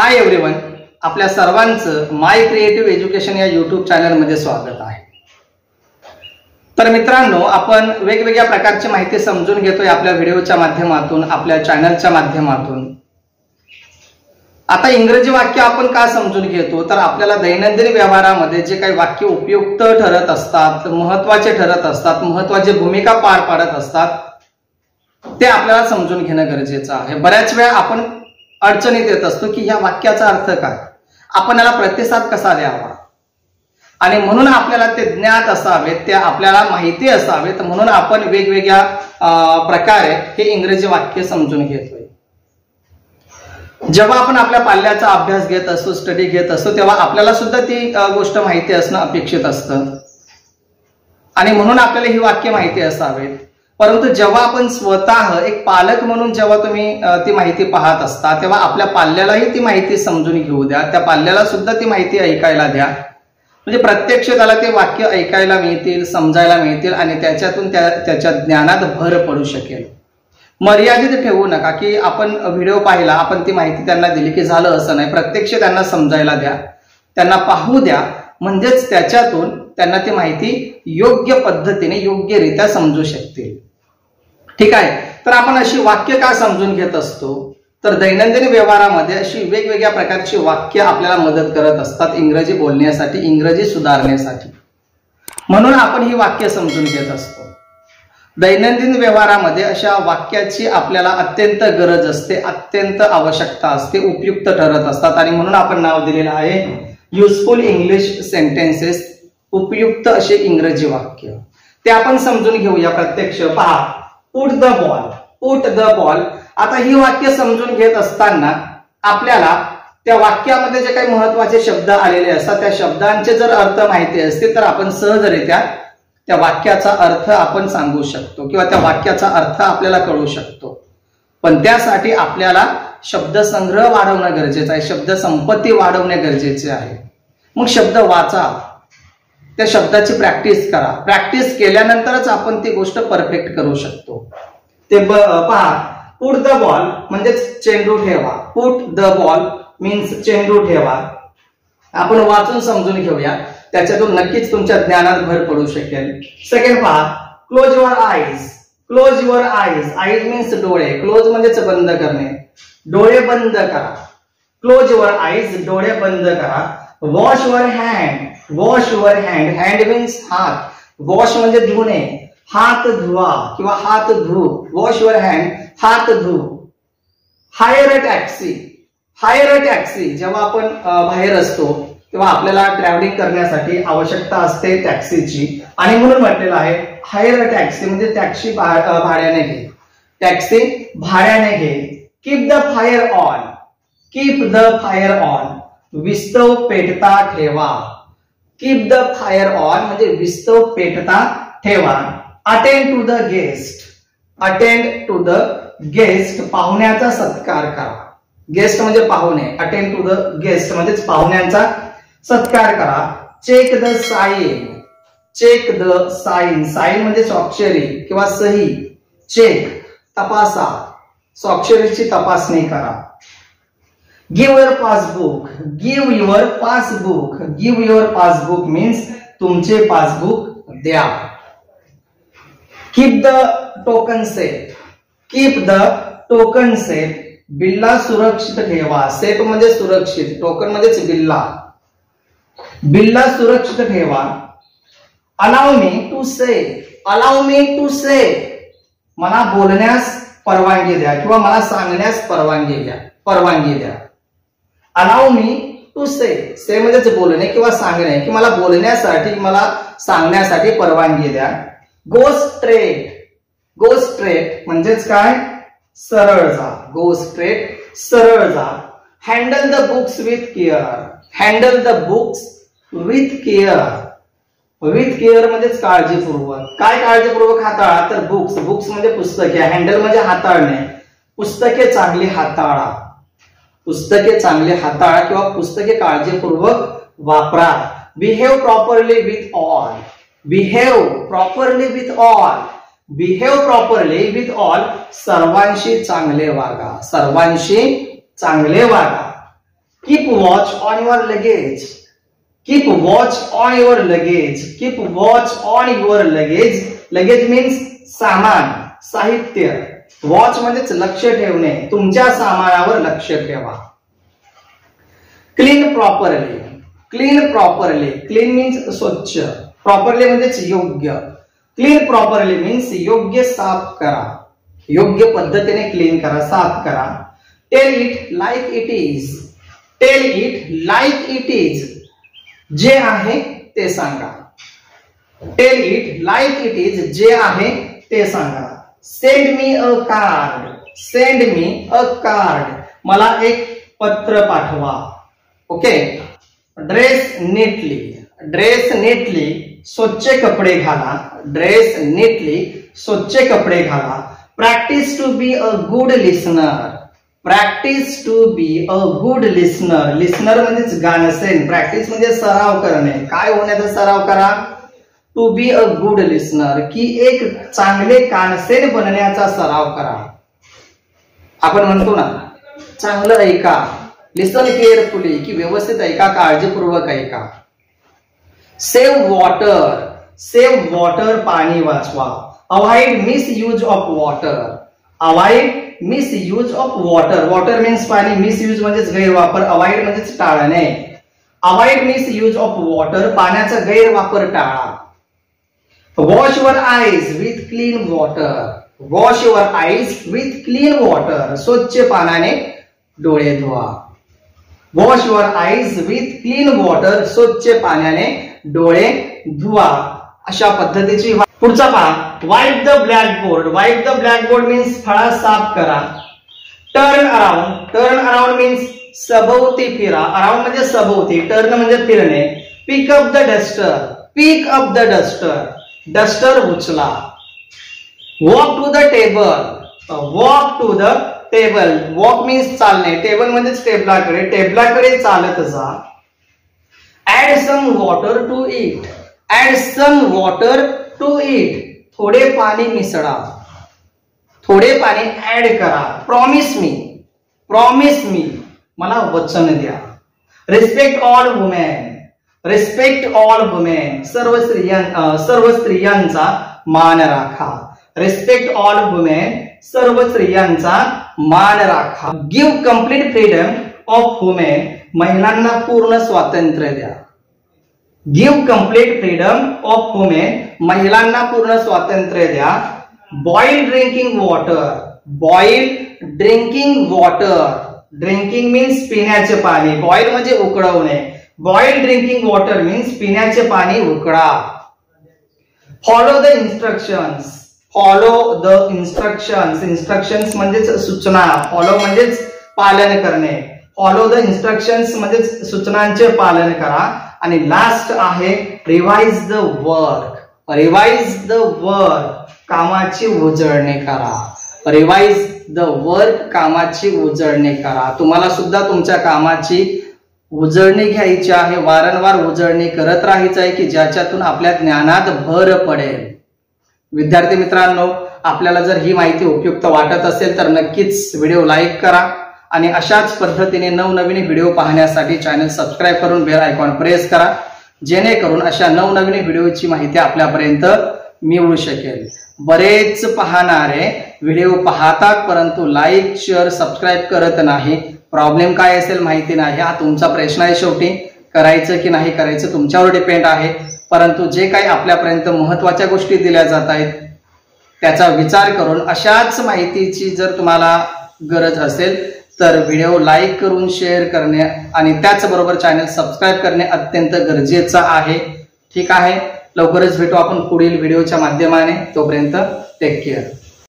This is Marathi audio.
हाय एव्हरीवन, आपल्या सर्वांचं माय क्रिएटिव्ह एज्युकेशन या यूट्यूब चॅनलमध्ये स्वागत आहे। तर मित्रांनो, आपण वेगवेगळ्या प्रकारची माहिती समजून घेतोय आपल्या व्हिडिओच्या माध्यमातून, आपल्या चॅनलच्या माध्यमातून। आता इंग्रजी वाक्य आपण का समजून घेतो, तर आपल्याला दैनंदिन व्यवहारामध्ये जे काही वाक्य उपयुक्त ठरत असतात, महत्त्वाचे ठरत असतात, महत्त्वाची भूमिका पार पाडत असतात, ते आपल्याला समजून घेणं गरजेचं आहे। बऱ्याच वेळा आपण अडचणीत येत असतो की या वाक्याचा अर्थ काय, आपण याला प्रतिसाद कसा द्यावा, आणि म्हणून आपल्याला ते ज्ञात असावे, ते आपल्याला माहिती असावेत, म्हणून आपण वेगवेगळ्या प्रकारे हे इंग्रजी वाक्य समजून घेतोय। जेव्हा आपण आपल्या पाल्याचा अभ्यास घेत असतो, स्टडी घेत असतो, तेव्हा आपल्याला सुद्धा ती गोष्ट माहिती असणं अपेक्षित असतं, आणि म्हणून आपल्याला ही वाक्य माहिती असावेत। परंतु जेव्हा आपण स्वतः एक पालक म्हणून जेव्हा तुम्ही ती माहिती पाहत असता, तेव्हा आपल्या पाल्यालाही ती माहिती समजून घेऊ द्या, त्या पाल्याला सुद्धा ती माहिती ऐकायला द्या, म्हणजे प्रत्यक्ष त्याला ते वाक्य ऐकायला मिळतील, समजायला मिळतील, आणि त्याच्यातून त्याच्या ज्ञानात भर पडू शकेल। मर्यादित ठेवू नका की आपण व्हिडिओ पाहिला, आपण ती माहिती त्यांना दिली की झालं, असं नाही। प्रत्यक्ष त्यांना समजायला द्या, त्यांना पाहू द्या, म्हणजेच त्याच्यातून त्यांना ती माहिती योग्य पद्धतीने योग्यरित्या समजू शकतील। ठीक आहे, तर आपण अशी वाक्य का समजून घेत असतो, तर दैनंदिन व्यवहारामध्ये अशी वेगवेगळ्या प्रकारची वाक्य आपल्याला मदत करत असतात इंग्रजी बोलण्यासाठी, इंग्रजी सुधारण्यासाठी, म्हणून आपण ही वाक्य समजून घेत असतो। दैनंदिन व्यवहारामध्ये अशा वाक्याची आपल्याला अत्यंत गरज असते, अत्यंत आवश्यकता असते, उपयुक्त ठरत असतात, आणि म्हणून आपण नाव दिलेलं आहे युजफुल इंग्लिश सेंटेन्सेस, उपयुक्त असे इंग्रजी वाक्य। ते आपण समजून घेऊया प्रत्यक्ष। पहा, put the ball, put the ball. आता ही वाक्य समजून घेत असताना आपल्याला त्या वाक्यामध्ये जे काही महत्त्वाचे शब्द आलेले असतात, त्या शब्दांचे जर अर्थ माहिती असतील तर आपण सहजरित्या त्या वाक्याचा अर्थ आपण सांगू शकतो, किंवा त्या वाक्याचा अर्थ आपल्याला कळू शकतो। पण त्यासाठी आपल्याला शब्दसंग्रह वाढवणं गरजेचं आहे, शब्द संपत्ती वाढवणे गरजेचे आहे। मग शब्द वाचा, त्या शब्दाची प्रॅक्टिस करा, प्रॅक्टिस केल्यानंतरच आपण ती गोष्ट परफेक्ट करू शकतो। ते पहा, पुट द बॉल म्हणजे चेंडू ठेवा, पुट द बॉल मीन्स चेंडू ठेवा। आपण वाचून समजून घेऊया, त्याच्यातून नक्कीच तुमच्या ज्ञानात भर पडू शकेल। सेकंड पहा, close your eyes, close your eyes, eyes means डोळे, क्लोज म्हणजेच बंद करणे, डोळे बंद करा, क्लोज युअर आईज, डोळे बंद करा। Wash your hand, wash your hand, hand means हात, वॉश म्हणजे धुणे, हात धुवा किंवा हात धु, वॉश युअर हँड, हात धु। Higher a taxi, higher a taxi, जेव्हा आपण बाहेर असतो तेव्हा आपल्याला ट्रॅव्हलिंग करण्यासाठी आवश्यकता असते टॅक्सीची, आणि म्हणून म्हटलेलं आहे हायर अ टॅक्सी, म्हणजे टॅक्सी भाड्याने घे, टॅक्सी भाड्याने घे। Keep the fire on, keep the fire on, विस्तव पेटता ठेवा, कीप द फायर ऑन म्हणजे विस्तव पेटता ठेवा। Attend to the guest, attend to the guest, पाहुण्याचा सत्कार करा, गेस्ट म्हणजे पाहुणे, अटेंड टू द गेस्ट म्हणजे पाहुण्यांचा सत्कार करा। Check the sign, check the sign, sign म्हणजे स्वाक्षरी किंवा सही, चेक तपासा, स्वाक्षरीची तपासणी करा। Give your passbook, give your passbook, give your passbook means तुमचे पासबुक द्या। Keep the token safe, keep the token safe, बिल्ला सुरक्षित ठेवा, सेफ म्हणजे सुरक्षित, टोकन म्हणजेच बिल्ला, बिल्ला सुरक्षित ठेवा। Allow me to say, allow me to say, मला बोलण्यास परवानगी द्या किंवा मला सांगण्यास परवानगी द्या, परवानगी द्या। अलाउ मी टू से, से म्हणजेच बोलणे किंवा सांगणे, की मला बोलण्यासाठी, मला सांगण्यासाठी परवानगी द्या। गो स्ट्रेट, गो स्ट्रेट म्हणजेच काय, सरळ जा, गो स्ट्रेट, सरळ जा। Handle the books with care, handle the books with care, with care म्हणजेच काळजीपूर्वक, काय काळजीपूर्वक हाताळा, तर बुक्स, बुक्स म्हणजे पुस्तके, हँडल म्हणजे हाताळणे, पुस्तके चांगली हाताळा, पुस्तके चांगले हाताळा किंवा पुस्तके काळजीपूर्वक वापरा। Behave properly with all, behave properly with all, behave properly with all, सर्वांशी चांगले वागा, सर्वांशी चांगले वागा। Keep watch on your luggage. Keep watch on your luggage. Keep watch on your luggage. Luggage means सामान, साहित्य. वॉच म्हणजेच लक्ष ठेवणे, तुमच्या सामानावर लक्ष ठेवा. Clean properly. Clean properly. Clean means स्वच्छ, प्रॉपरली म्हणजेच योग्य. क्लीन प्रॉपरली मीन्स योग्य साफ करा, योग्य पद्धतीने क्लीन करा, साफ करा. Tell it like it is. Tell it like it is. जे आहे ते सांगा. Tell it like it is. जे आहे ते सांगा. Send me a card. Send me a card. मला एक पत्र पाठवा. Okay. Dress neatly. Dress neatly. स्वच्छ कपडे घाला. Dress neatly. स्वच्छ कपडे घाला. Practise to be a good listener. Practise to be a good listener. Listener म्हणजेच गाणसेन. प्रॅक्टिस म्हणजे सराव करणे. काय होण्याचा सराव करा? To be a good listener, की एक चांगले कानसेन बनण्याचा सराव करा. आपण म्हणतो ना चांगलं ऐका, लिसन केअरफुली, की व्यवस्थित ऐका, काळजीपूर्वक ऐका. Save water. Save water. पाणी वाचवा. Avoid misuse of water. Avoid misuse of water. Water means पाणी, मिसयूज म्हणजेच गैरवापर, अवॉइड म्हणजेच टाळणे. Avoid misuse of water. पाण्याचा गैरवापर टाळा. Wash your eyes with clean water. Wash your eyes with clean water. स्वच्छ पाण्याने डोळे धुवा. Wash your eyes with clean water. स्वच्छ पाण्याने डोळे धुवा. अशा पद्धतीची. पुढचा पहा. वाईप the blackboard. वाईप the blackboard means फळा साफ करा. Turn around. Turn around means सभोवती फिरा. अराउंड म्हणजे सभोवती, टर्न म्हणजे फिरणे. Pick up the duster. Pick up the duster. Duster उचला. Walk to the table. Walk to the table. Walk means चालणे, टेबल म्हणजेच टेबलाकडे, टेबलाकडे चालत जा. Add some water to it. Add some water to it. थोडे पाणी मिसळा. थोडे पाणी ऍड करा. Promise me. Promise me. मला वचन द्या. Respect all women. Respect all women. सर्व स्त्रियांचा मान राखा. Respect all women. सर्व स्त्रियांचा मान राखा. Give complete freedom of women. महिलांना पूर्ण स्वातंत्र्य द्या. Give complete freedom of women. महिलांना पूर्ण स्वातंत्र्य द्या. Boil drinking water. Boil drinking water. Drinking means पिण्याचे पाणी. बॉइल म्हणजे उकळवणे. बॉइल ड्रिंकिंग वॉटर मीन्स पिण्याचे पाणी उकळा. Follow the instructions. Follow the instructions. Instructions म्हणजेच सूचना. फॉलो म्हणजेच पालन करणे. फॉलो द इन्स्ट्रक्शन्स म्हणजेच सूचनांचे पालन करा. आणि लास्ट आहे revise the work. Revise the work. कामाची उजळणी करा. Revise the work. कामाची उजळणी करा. तुम्हाला सुद्धा तुमच्या कामाची उजळणी घ्यायची आहे. वारंवार उजळणी करत राहायचं आहे, की ज्याच्यातून आपल्या ज्ञानात भर पडेल. विद्यार्थी मित्रांनो, आपल्याला जर ही माहिती उपयुक्त वाटत असेल तर नक्कीच व्हिडिओ लाईक करा आणि अशाच पद्धतीने नवनवीन व्हिडिओ पाहण्यासाठी चॅनल सबस्क्राईब करून बेल आयकॉन प्रेस करा, जेणेकरून अशा नवनवीन व्हिडिओची माहिती आपल्यापर्यंत मिळू शकेल. बरेच पाहणारे व्हिडिओ पाहतात परंतु लाईक, शेअर, सबस्क्राईब करत नाही. प्रॉब्लेम काय असेल माहिती नाही. हा तुमचा प्रश्न आहे. शेवटी करायचं की नाही करायचं तुमच्यावर डिपेंड आहे. परंतु जे काही आपल्यापर्यंत महत्वाच्या गोष्टी दिल्या जात आहेत त्याचा विचार करून अशाच माहितीची जर तुम्हाला गरज असेल तर व्हिडिओ लाईक करून शेअर करणे आणि त्याचबरोबर चॅनल सबस्क्राईब करणे अत्यंत गरजेचं आहे. ठीक आहे. लवकरच भेटू आपण पुढील व्हिडिओच्या माध्यमाने. तोपर्यंत टेक केअर.